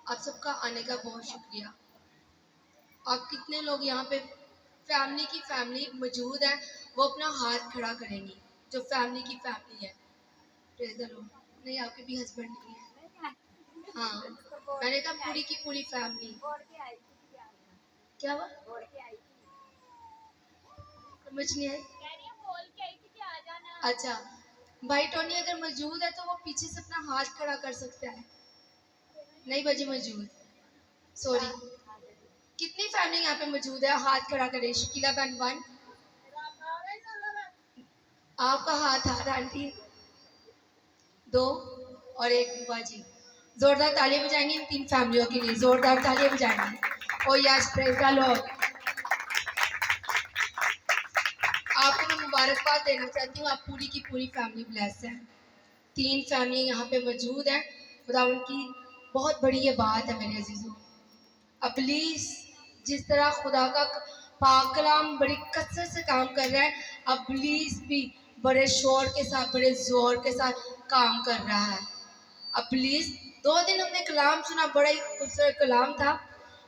آپ سب کا آنے کا بہت شکریہ. آپ کتنے لوگ یہاں پہ فیملی کی فیملی موجود ہے وہ اپنا ہاتھ کھڑا کریں گی جو فیملی کی فیملی ہے. پریز دی لارڈ. نہیں آپ کے بھی ہسبینڈ نہیں ہے. ہاں میں نے کہا پوری کی پوری فیملی. کیا ہوا سمجھ نہیں آئی. اچھا بھائی ٹونی اگر موجود ہے تو وہ پیچھے سے اپنا ہاتھ کھڑا کر سکتا ہے. نہیں بجے موجود. سوری. کتنی فیملی یہاں پہ موجود ہے ہاتھ کھڑا کرے. شکیلا بہن 1. آپ کا ہاتھ آ رہا آنٹی 2 اور 1 بوا جی. زوردار تالیاں بجائیں گے ان 3 فیملیوں کے لیے. زوردار تالیاں بجائیں گے. او یس پریز دی لارڈ. آپ کو میں مبارکباد دینا چاہتی ہوں. آپ پوری کی پوری فیملی بلیس ہے. 3 فیملی یہاں پہ موجود ہیں. خدا ان کی بہت بڑی یہ بات ہے میرے عزیزوں. ابلیس جس طرح خدا کا پاک کلام بڑی کثرت سے کام کر رہا ہے ابلیس بھی بڑے شور کے ساتھ بڑے زور کے ساتھ کام کر رہا ہے. ابلیس 2 دن ہم نے کلام سنا. بڑا ہی خوبصورت کلام تھا.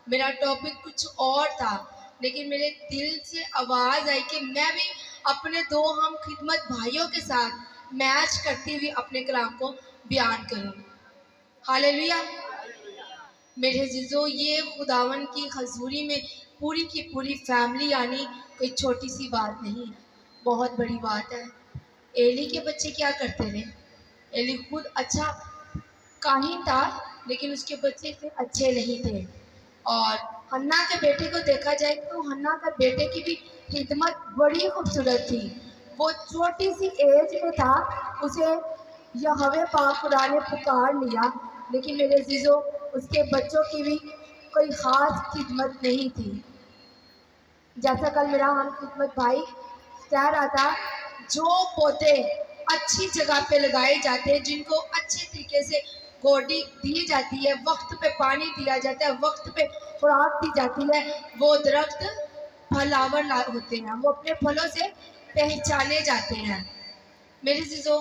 میرا ٹاپک کچھ اور تھا لیکن میرے دل سے آواز آئی کہ میں بھی اپنے 2 ہم خدمت بھائیوں کے ساتھ میچ کرتی ہوئی اپنے کلام کو بیان کروں. ہاللیلویا. میرے عزیزوں یہ خداون کی حضوری میں پوری کی پوری فیملی آنی کوئی چھوٹی سی بات نہیں ہے. بہت بڑی بات ہے. ایلی کے بچے کیا کرتے رہے. ایلی خود اچھا کاہن تھا لیکن اس کے بچے اتنے اچھے نہیں تھے. اور ہنا کے بیٹے کو دیکھا جائے تو ہنا کے بیٹے کی بھی خدمت بڑی خوبصورت تھی. وہ چھوٹی سی ایج میں تھا اسے یہوہ پاک خدا نے پکار لیا لیکن میرے عزیزوں اس کے بچوں کی بھی کوئی خاص خدمت نہیں تھی. جیسا کل میرا ہم خدمت بھائی کہہ رہا تھا جو پودے اچھی جگہ پہ لگائے جاتے ہیں جن کو اچھے طریقے سے گوڈی دی جاتی ہے وقت پہ پانی دیا جاتا ہے وقت پہ خوراک دی جاتی ہے وہ درخت پھلاور ہوتے ہیں. وہ اپنے پھلوں سے پہچانے جاتے ہیں. میرے عزیزوں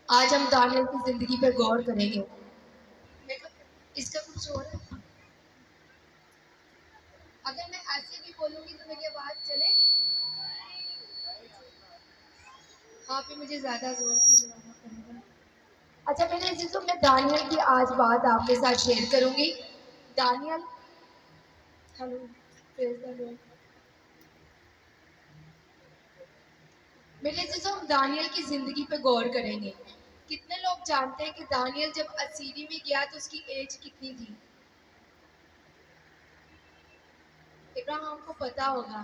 آج ہم دانیل کی زندگی پہ غور کریں گے. اس کا کچھ اور ہے. اگر میں ایسے بھی بولوں گی تو میری آواز چلے گی. ہاں پہ مجھے زیادہ زور بھی لگانا پڑے گا. اچھا میرے عزیزوں میں دانیل کی آج بات آپ کے ساتھ شیئر کروں گی. دانیل ہلو پریز دی لارڈ. میرے عزیزوں ہم دانیل کی زندگی پہ غور کریں گے. کتنے لوگ جانتے ہیں کہ دانیل جب اسیری میں گیا تو اس کی ایج کتنی تھی. ابراہیم کو پتا ہوگا.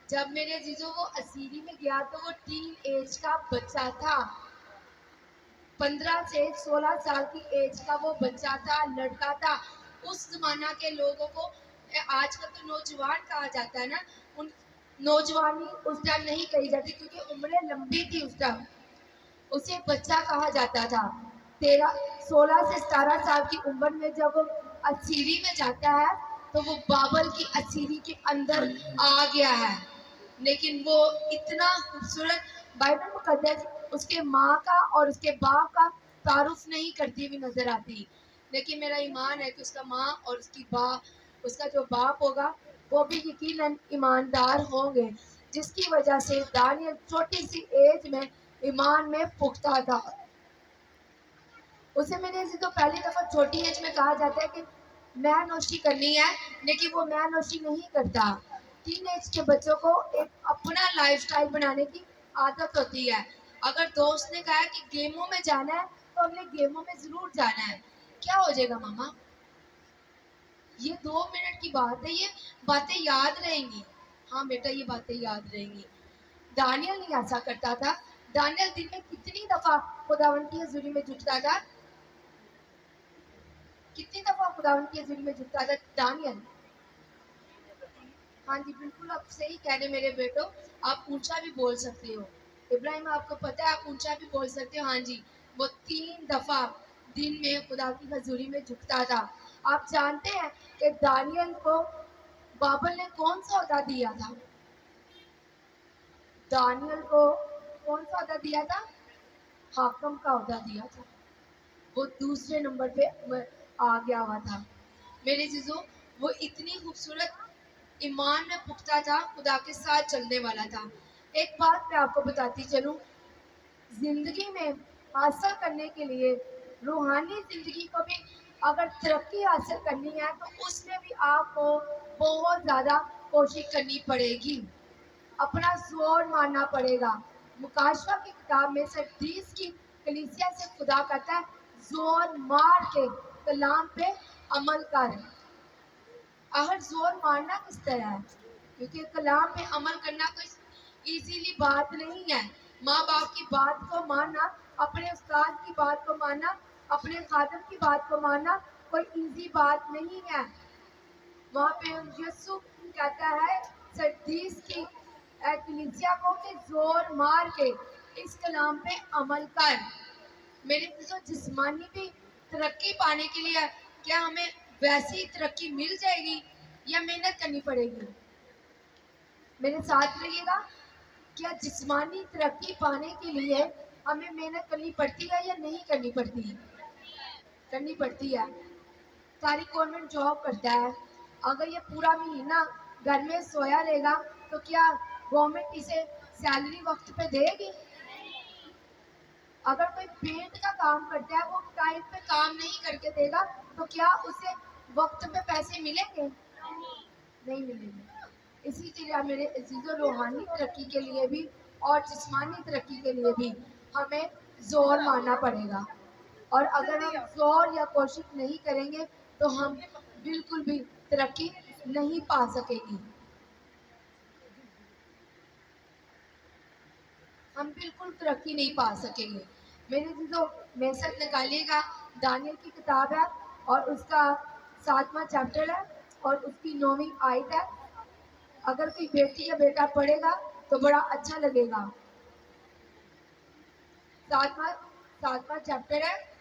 جب میرے عزیزوں وہ اسیری میں گیا تو وہ ٹین ایج کا بچہ تھا. 15 سے 16 سال کی ایج کا وہ بچہ تھا. لڑکا تھا. اس زمانہ کے لوگوں کو آج کل تو نوجوان کہا جاتا ہے نا. ان نوجوانی اس ٹائم نہیں کہی جاتی کیونکہ عمریں لمبی تھی اس ٹائم. اسے بچہ کہا جاتا تھا. 16 سے 17 سال کی عمر میں جب وہ اسیری میں جاتا ہے تو وہ بابل کی اسیری کے اندر آ گیا ہے. لیکن وہ اتنا خوبصورت بائبل مقدس اس کے ماں کا اور اس کے باپ کا تعارف نہیں کرتی ہوئی نظر آتی. لیکن میرا ایمان ہے کہ اس کا ماں اور اس کا جو باپ ہوگا وہ بھی یقیناً ایماندار ہوں گے جس کی وجہ سے دانیل چھوٹی سی ایج میں ایمان میں پختہ تھا. اسے میرے عزیزوں پہلی دفعہ چھوٹی ایج میں کہا جاتا ہے کہ میں نوشی کرنی ہے لیکن وہ میں نوشی نہیں کرتا. 3 ایج کے بچوں کو ایک اپنا لائف سٹائل بنانے کی عادت ہوتی ہے. اگر دوست نے کہا کہ گیموں میں جانا ہے تو ہم نے گیموں میں ضرور جانا ہے. کیا ہو جائے گا ماما. یہ 2 منٹ کی بات ہے. یہ باتیں یاد رہیں گی. ہاں بیٹا یہ باتیں یاد رہیں گی. دانیل نہیں ایسا کرتا تھا. دانیل دن میں کتنی دفعہ خداوند کی حضوری میں جھکتا تھا. کتنی دفعہ خداوند کی حضوری میں جھکتا تھا دانیل. ہاں جی بالکل آپ صحیح کہہ رہے میرے بیٹو. آپ اونچا بھی بول سکتے ہو. ابراہیم آپ کو پتا ہے آپ اونچا بھی بول سکتے ہو. ہاں جی وہ 3 دفعہ دن میں خدا کی حضوری میں جھکتا تھا. آپ جانتے ہیں کہ دانیل کو بابل نے کون سا عہدہ دیا تھا. دانیل کو کون سا عہدہ دیا تھا. حاکم کا عہدہ دیا تھا. वो दूसरे नंबर पे आ गया हुआ था। मेरे चीज़ों, वो इतनी खूबसूरत ईमान में पुख्ता था, खुदा के साथ चलने वाला था। एक बात मैं आपको बताती चलूं, जिंदगी में हासिल करने के लिए, रूहानी जिंदगी को भी अगर तरक्की हासिल करनी है तो उसमें भी आपको बहुत ज़्यादा कोशिश करनी पड़ेगी, अपना जोर मारना पड़ेगा। मुकाशवा की किताब में सरदीस की कलीसिया से खुदा कहता है, जोर मार के कलाम पे अमल कर। आखिर जोर मारना किस तरह है, क्योंकि कलाम पे अमल करना कोई इजीली बात नहीं है। माँ बाप की बात को मानना, अपने उस्ताद की बात को मानना, अपने खादम की बात को मानना कोई इजी बात नहीं है। वहाँ पे यीशु कहता है सरदीस की कलीसिया को कि जोर मार के इस कलाम पे अमल कर। मेरे तो जिस्मानी भी तरक्की पाने के लिए क्या हमें वैसी तरक्की मिल जाएगी या मेहनत करनी पड़ेगी? मेरे साथ रहिएगा। क्या जिस्मानी तरक्की पाने के लिए हमें मेहनत करनी पड़ती है या नहीं करनी पड़ती? करनी पड़ती है। सारी गवर्नमेंट जॉब करता है, अगर ये पूरा महीना घर में सोया रहेगा तो क्या गवर्नमेंट इसे सैलरी वक्त पे देगी? अगर कोई पेंट का काम करता है, वो टाइम पे काम नहीं करके देगा तो क्या उसे वक्त पे पैसे मिलेंगे? नहीं मिलेंगे। इसी तरह मेरे अजीजों, रूहानी तरक्की के लिए भी और जिस्मानी तरक्की के लिए भी हमें जोर मारना पड़ेगा। और अगर हम जोर या कोशिश नहीं करेंगे तो हम बिल्कुल भी तरक्की नहीं पा सकेंगे। हम बिल्कुल तरक्की नहीं पा सकेंगे। मेरे चीज़ों, मैसेज निकालिएगा, दानियल की किताब है और उसका 7वां चैप्टर है और उसकी 9वीं आयत है। अगर कोई बेटी या बेटा पढ़ेगा तो बड़ा अच्छा लगेगा। 7वां 7वां चैप्टर है।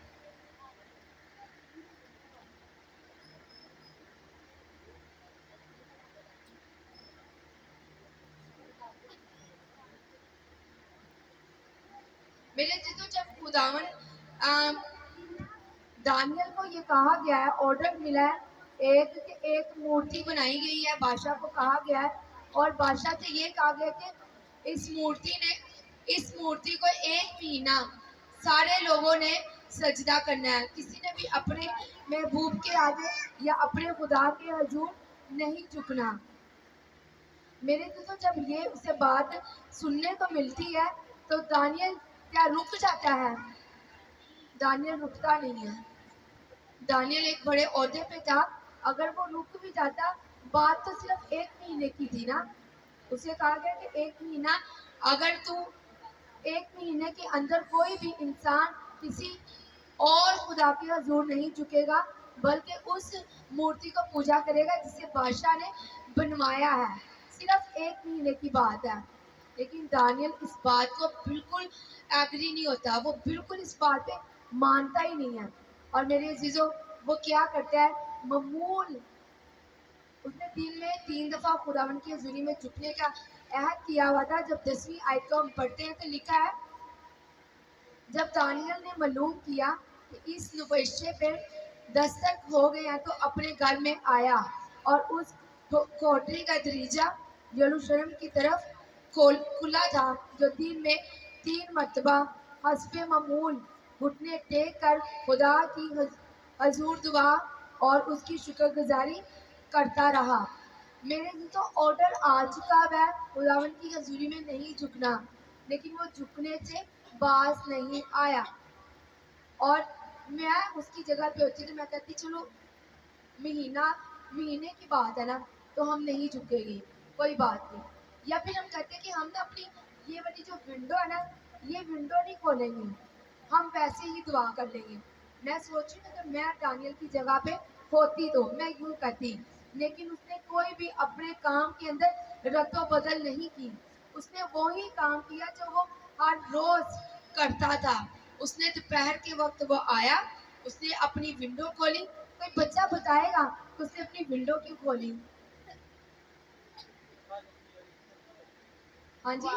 मेरे चीज़ों, जब खुदावन दानियल को ये कहा गया है, ऑर्डर मिला है एक मूर्ति बनाई गई है, बादशाह को कहा गया है और बादशाह से ये कहा गया कि इस मूर्ति को एक महीना सारे लोगों ने सजदा करना है। किसी ने भी अपने महबूब के आगे या अपने खुदा के हजूर नहीं झुकना। मेरे तो जब ये उसे बात सुनने को मिलती है तो दानियल क्या रुक जाता है? दानियल रुकता नहीं है। दानियल एक बड़े ओहदे पे था, अगर वो रुक भी जाता, बात तो सिर्फ एक महीने की थी ना। उसे कहा गया कि एक महीना, अगर तू एक महीने के अंदर कोई भी इंसान किसी और खुदा के हजूर नहीं झुकेगा बल्कि उस मूर्ति को पूजा करेगा जिसे बादशाह ने बनवाया है, सिर्फ एक महीने की बात है। लेकिन दानियल इस बात को बिल्कुल एग्री नहीं होता, वो बिल्कुल इस बात पे मानता ही नहीं है। और मेरे अजीजों, वो क्या करता है, मामूल उसने दिन में 3 दफा खुदावन की हजूरी में झुकने का अहद किया हुआ था। जब 10वीं आयत को हम पढ़ते हैं तो लिखा है, जब दानियल ने मालूम किया कि इस नुबश्शे पे दस्तक हो गए हैं तो अपने घर में आया और उस कोठरी का दरीजा यरूशलेम की तरफ खुला था, जो दिन में 3 मरतबा हस्बे मामूल घुटने टेक कर खुदा की हजूर दुआ और उसकी शुक्रगुजारी करता रहा। मेरे तो ऑर्डर आ चुका है खुदावन की हजूरी में नहीं झुकना, लेकिन वो झुकने से बाज नहीं आया। और मैं उसकी जगह पे होती तो मैं कहती चलो महीने की बात है ना, तो हम नहीं झुकेंगे, कोई बात नहीं। या फिर हम कहते कि हम ना अपनी ये वाली जो विंडो है ना, ये विंडो नहीं खोलेंगे, हम वैसे ही दुआ कर लेंगे। मैं सोच रही हूँ अगर मैं दानियल की जगह पे होती तो मैं यूँ कहती, लेकिन उसने कोई भी अपने काम के अंदर रद्दो बदल नहीं की। उसने वही काम किया जो वो हर रोज करता था। उसने दोपहर के वक्त वो आया, उसने अपनी विंडो खोली। कोई बच्चा बताएगा कि उसने अपनी विंडो क्यों खोली? हाँ जी,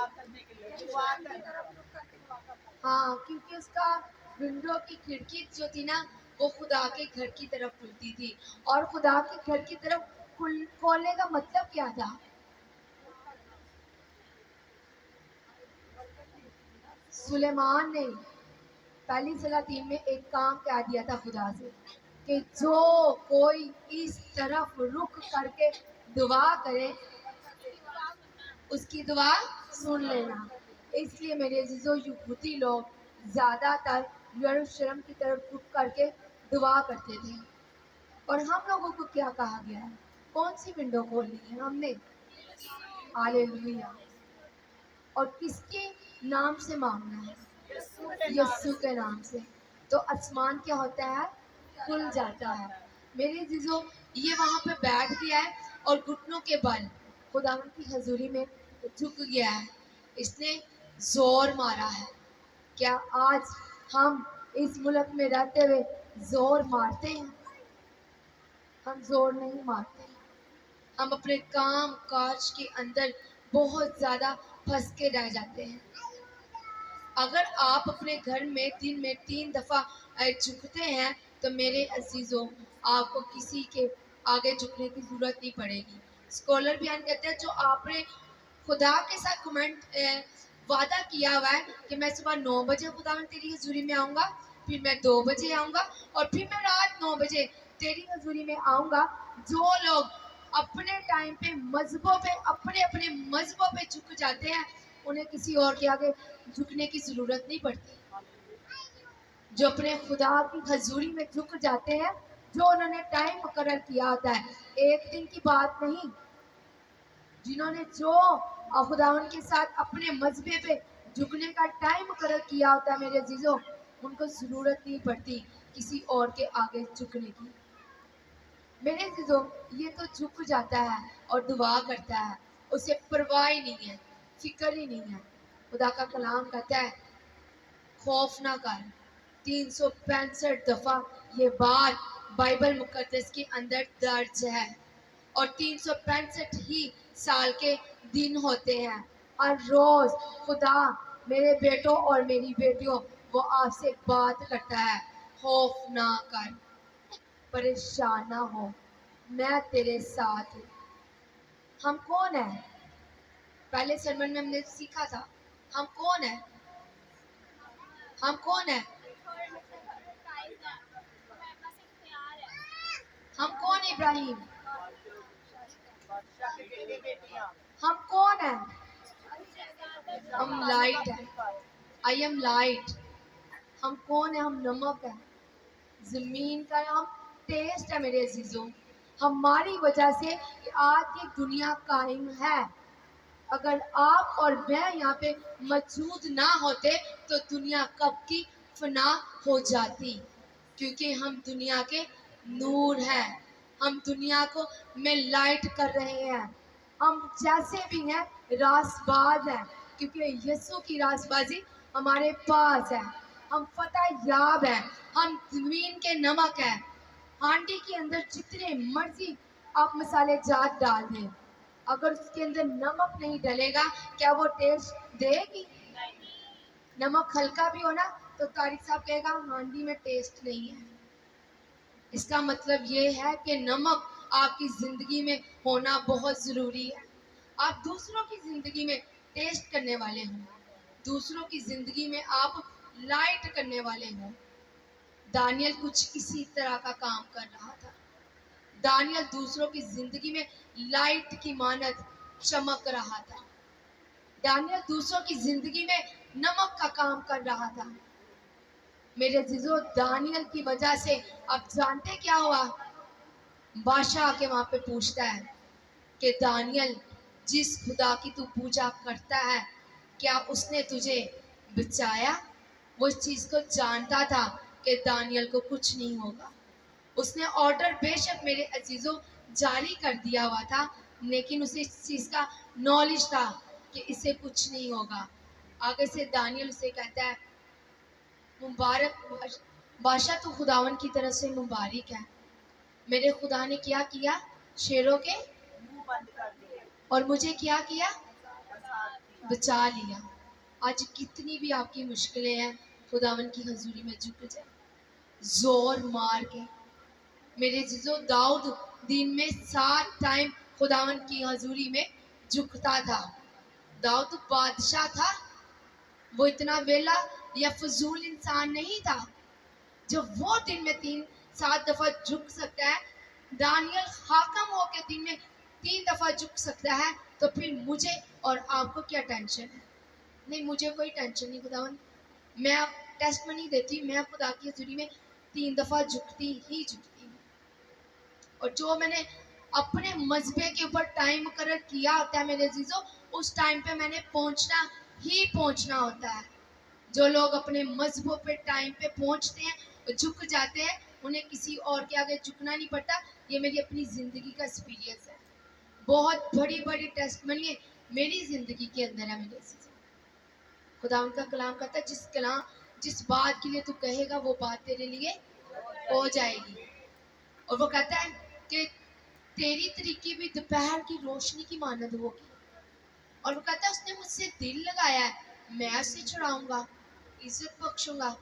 हाँ, क्योंकि उसका विंडो की खिड़की जो थी ना वो खुदा के घर की तरफ खुलती थी। और खुदा के घर की तरफ खोलने का मतलब क्या था? सुलेमान ने पहली सलाह 3 में एक काम कह दिया था खुदा से कि जो कोई इस तरफ रुख करके दुआ करे उसकी दुआ सुन लेना। इसलिए मेरे अजीजों यहूदी लोग ज्यादातर यरूशलेम की तरफ रुख करके दुआ करते थे। और हम लोगों को क्या कहा गया है? कौन सी विंडो खोलनी है हमने? हालेलुया। और किसके नाम से मांगना है? यस्सु के नाम से। तो आसमान क्या होता है? खुल जाता है। मेरे अजीजों ये वहां पे बैठ गया है और घुटनों के बल खुदावन की हजूरी में झुक गया है। इसने जोर मारा है। क्या आज हम इस मुल्क में रहते हुए जोर मारते हैं? हम जोर नहीं मारते। हम अपने काम काज के अंदर बहुत ज्यादा फंस के रह जाते हैं। अगर आप अपने घर में दिन में 3 दफा झुकते हैं तो मेरे अजीजों आपको किसी के आगे झुकने की जरूरत नहीं पड़ेगी। स्कॉलर बयान कहते हैं जो आपने खुदा के साथ कमेंट वादा किया हुआ है कि मैं सुबह 9 बजे खुदावन तेरी हजूरी में आऊँगा, फिर मैं 2 बजे आऊँगा और फिर मैं रात 9 बजे तेरी हजूरी में आऊँगा। जो लोग अपने टाइम पे मजहबों पे अपने अपने मजहबों पे झुक जाते हैं उन्हें किसी और के आगे झुकने की जरूरत नहीं पड़ती। जो अपने खुदा की हजूरी में झुक जाते हैं, जो उन्होंने टाइम मुकर्रर किया होता है, एक दिन की बात नहीं, जिन्होंने जो खुदा के साथ अपने मजबे पे झुकने का टाइम मुकर्रर किया होता है मेरे अजीजों, उनको जरूरत नहीं पड़ती किसी और के आगे झुकने की। मेरे अजीजों ये तो झुक जाता है और दुआ करता है, उसे परवाह ही नहीं है, फिक्र ही नहीं है। खुदा का कलाम कहता है खौफ ना कर। 365 दफा ये बात बाइबल मुकद्दस के अंदर दर्ज है। और 365 ही साल के दिन होते हैं। हर रोज खुदा मेरे बेटों और मेरी बेटियों वो आपसे बात करता है, खौफ ना कर, परेशान ना हो, मैं तेरे साथ हूँ। हम कौन है? पहले सरमन में हमने सीखा था हम कौन है। हम कौन है? हम कौन है इब्राहिम? हम कौन है? हम लाइट है। I am light. हम कौन है? हम नमक है, जमीन का हम टेस्ट है मेरे अजीजों। हमारी वजह से आज ये दुनिया कायम है। अगर आप और मैं यहाँ पे मौजूद ना होते तो दुनिया कब की फना हो जाती, क्योंकि हम दुनिया के नूर हैं। हम दुनिया को में लाइट कर रहे हैं। हम जैसे भी हैं रासबाज हैं, क्योंकि यीशु की रासबाजी हमारे पास है। हम फतह याब हैं। हम जमीन के नमक हैं। हांडी के अंदर जितने मर्जी आप मसाले जात डाल दें, अगर उसके अंदर नमक नहीं डलेगा क्या वो टेस्ट देगी? नमक हल्का भी हो ना तो तारिक साहब कहेगा हांडी में टेस्ट नहीं है। इसका मतलब ये है कि नमक आपकी जिंदगी में होना बहुत जरूरी है। आप दूसरों की जिंदगी में टेस्ट करने वाले हो, दूसरों की जिंदगी में आप लाइट करने वाले हो। दानियल कुछ इसी तरह का काम कर रहा था। दानियल दूसरों की जिंदगी में लाइट की मानद चमक रहा था। दानियल दूसरों की जिंदगी में नमक का काम कर रहा था। मेरे अजीजों दानियल की वजह से आप जानते क्या हुआ? बादशाह आके वहां पे पूछता है कि दानियल जिस खुदा की तू पूजा करता है क्या उसने तुझे बचाया? वो इस चीज को जानता था कि दानियल को कुछ नहीं होगा। उसने ऑर्डर बेशक मेरे अजीजों जारी कर दिया हुआ था, लेकिन उसे इस चीज का नॉलेज था कि इसे कुछ नहीं होगा। आगे से दानियल उसे कहता है मुबारक बादशाह तू खुदावन की तरफ से मुबारक है। मेरे खुदा ने क्या किया? शेरों के मुंह बंद कर दिए और मुझे क्या किया? बचा लिया। आज कितनी भी आपकी मुश्किलें हैं खुदावन की हजूरी में झुक जाए जोर मार के। मेरे जिजो दाऊद दिन में 7 टाइम खुदावन की हजूरी में झुकता था। दाऊद बादशाह था, वो इतना वेला या फजूल इंसान नहीं था। जब वो दिन में 3-7 दफा झुक सकता है, दानियल हाकम होके दिन में 3 दफा झुक सकता है, तो फिर मुझे और आपको क्या टेंशन है? नहीं, मुझे कोई टेंशन नहीं खुदावन। मैं अब टेस्ट मनी देती, मैं खुदा की हजूरी में 3 दफा झुकती ही झुकती हूँ। और जो मैंने अपने मजबे के ऊपर टाइम मुकर्रर किया होता है मेरे अजीजों, उस टाइम पे मैंने पहुंचना ही पहुंचना होता है। जो लोग अपने मजहबों पे टाइम पे पहुंचते हैं, झुक जाते हैं, उन्हें किसी और के आगे झुकना नहीं पड़ता। ये मेरी अपनी ज़िंदगी का एक्सपीरियंस है। बहुत बड़ी बड़ी टेस्टमनी मेरी ज़िंदगी के अंदर है मेरे अजीजों। खुदा उनका कलाम कहता है जिस बात के लिए तू कहेगा वो बात तेरे लिए हो जाएगी। और वो कहता है कि तेरी तरीके भी दोपहर की रोशनी की मानद होगी। और वो कहता है उसने मुझसे दिल लगाया है, मैं उसे छुड़ाऊंगा, इज्जत बख्शूंगा।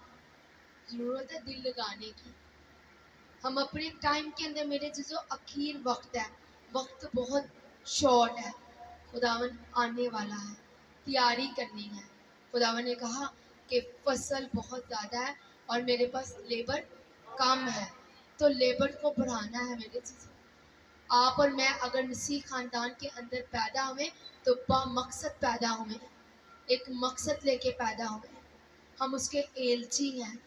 जरूरत है दिल लगाने की। हम अपने टाइम के अंदर मेरे जिसो अखीर वक्त है, वक्त बहुत शॉर्ट है, खुदावन आने वाला है, तैयारी करनी है। खुदावन ने कहा कि फसल बहुत ज़्यादा है और मेरे पास लेबर कम है, तो लेबर को बढ़ाना है मेरे जिसो। आप और मैं अगर मसीह खानदान के अंदर पैदा हुए तो मकसद पैदा हुए, एक मकसद लेके पैदा हुए। हम उसके एलची हैं।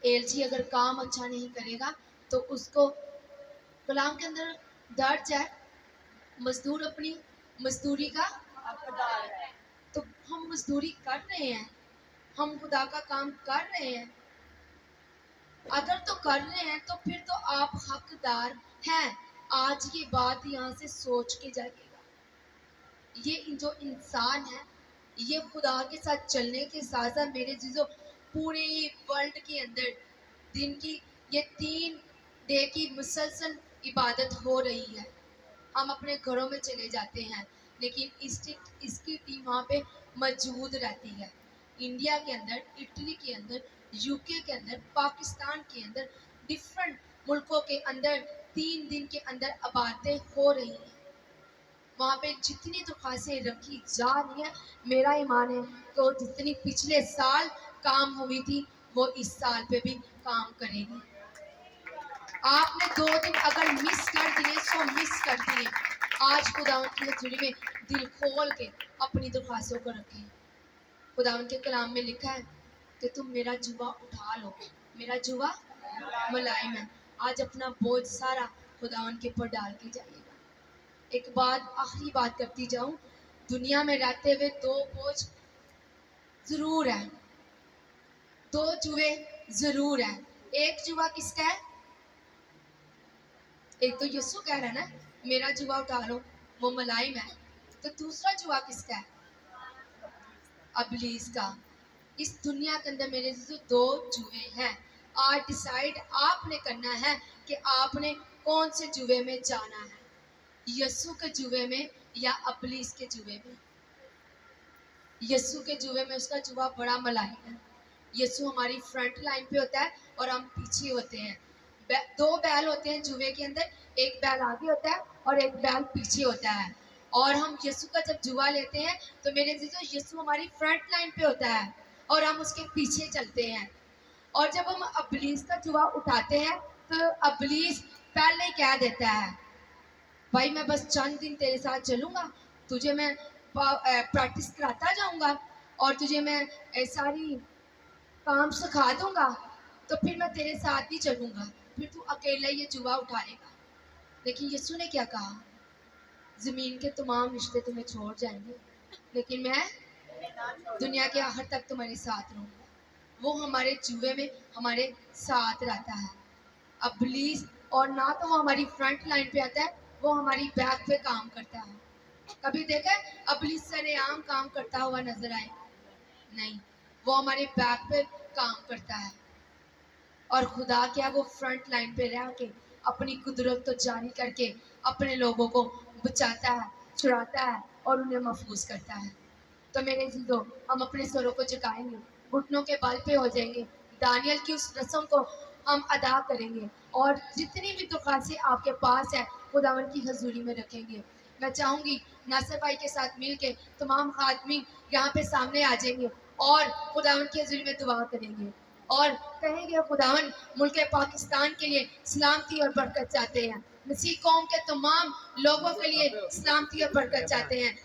एलची अगर काम अच्छा नहीं करेगा तो उसको, कलाम के अंदर दर्ज है, मजदूर अपनी मजदूरी का हकदार है। तो हम मजदूरी कर रहे हैं, हम खुदा का काम कर रहे हैं। अगर तो कर रहे हैं तो फिर तो आप हकदार हैं। आज ये बात यहाँ से सोच के जाइएगा। ये जो इंसान है, ये खुदा के साथ चलने के साथ साथ मेरे चीज़ों पूरे वर्ल्ड के अंदर दिन की ये 3 डे की मुसलसल इबादत हो रही है। हम अपने घरों में चले जाते हैं, लेकिन इसकी टीम वहाँ पे मौजूद रहती है। इंडिया के अंदर, इटली के अंदर, यूके के अंदर, पाकिस्तान के अंदर, डिफरेंट मुल्कों के अंदर 3 दिन के अंदर इबादतें हो रही हैं। वहाँ पे जितनी दरख्वास्तें रखी जा रही हैं, मेरा ईमान है तो जितनी पिछले साल काम हुई थी वो इस साल पे भी काम करेगी। आपने 2 दिन अगर मिस कर दिए सो मिस कर दिए। आज खुदावंद की हजूरी में दिल खोल के अपनी दरख्वास्तों को रखें। खुदावंद के कलाम में लिखा है कि तुम मेरा जुआ उठा लो, मेरा जुआ मुलायम है। आज अपना बोझ सारा खुदावंद के ऊपर डाल के जाइएगा। एक बात, आखिरी बात करती जाऊं, दुनिया में रहते हुए 2 बोझ जरूर है, 2 जुए जरूर है। एक जुआ किसका है? एक तो यीशु कह रहा है ना, मेरा जुआ उठा लो, वो मुलायम है। तो दूसरा जुआ किसका है? अबलीस का। इस दुनिया के अंदर मेरे जो 2 जुए हैं। आज डिसाइड आपने करना है कि आपने कौन से जुए में जाना है, यीशु के जुए में या अबलीस के जुए में। यीशु के जुए में उसका जुआ बड़ा मुलायम है। यीशु हमारी फ्रंट लाइन पे होता है और हम पीछे होते हैं। 2 बैल होते हैं जुए के अंदर, एक बैल आगे होता है और एक बैल पीछे होता है। और हम यीशु का जब जुआ लेते हैं तो मेरे जीजो यीशु हमारी फ्रंट लाइन पे होता है और हम उसके पीछे चलते हैं। और जब हम अबलीस का जुआ उठाते हैं तो अबलीस पहले कह देता है, भाई मैं बस चंद दिन तेरे साथ चलूँगा, तुझे मैं प्रैक्टिस कराता जाऊँगा और तुझे मैं सारी काम सिखा दूँगा, तो फिर मैं तेरे साथ ही चलूँगा, फिर तू अकेला ये जुआ उठाएगा। लेकिन यीशु ने क्या कहा? ज़मीन के तमाम रिश्ते तुम्हें छोड़ जाएंगे, लेकिन मैं दुनिया के आखिर तक तुम्हारे साथ रहूँगा। वो हमारे जुए में हमारे साथ रहता है अबलीस, और ना तो वो हमारी फ्रंट लाइन पे आता है, वो हमारी बैक पे काम करता है। कभी देखा है अबलीस सरेआम काम करता हुआ नजर आए? नहीं, वो हमारे बैक पे काम करता है। और खुदा क्या, वो फ्रंट लाइन पे रह के अपनी कुदरत को जारी करके अपने लोगों को बचाता है, छुड़ाता है और उन्हें महफूज करता है। तो मेरे जीजो, हम अपने सरों को झुकाएंगे, घुटनों के बल पे हो जाएंगे, दानियल की उस रस्म को हम अदा करेंगे और जितनी भी दुखासी आपके पास है खुदावन की हजूरी में रखेंगे। मैं चाहूँगी नासिर भाई के साथ मिल के तमाम खादमीन यहाँ पे सामने आ जाएंगे और खुदावन की हजूरी में दुआ करेंगे और कहेंगे खुदावन मुल्क पाकिस्तान के लिए सलामती और बरकत चाहते हैं, मसीह कौम के तमाम लोगों के लिए सलामती और बरकत चाहते हैं।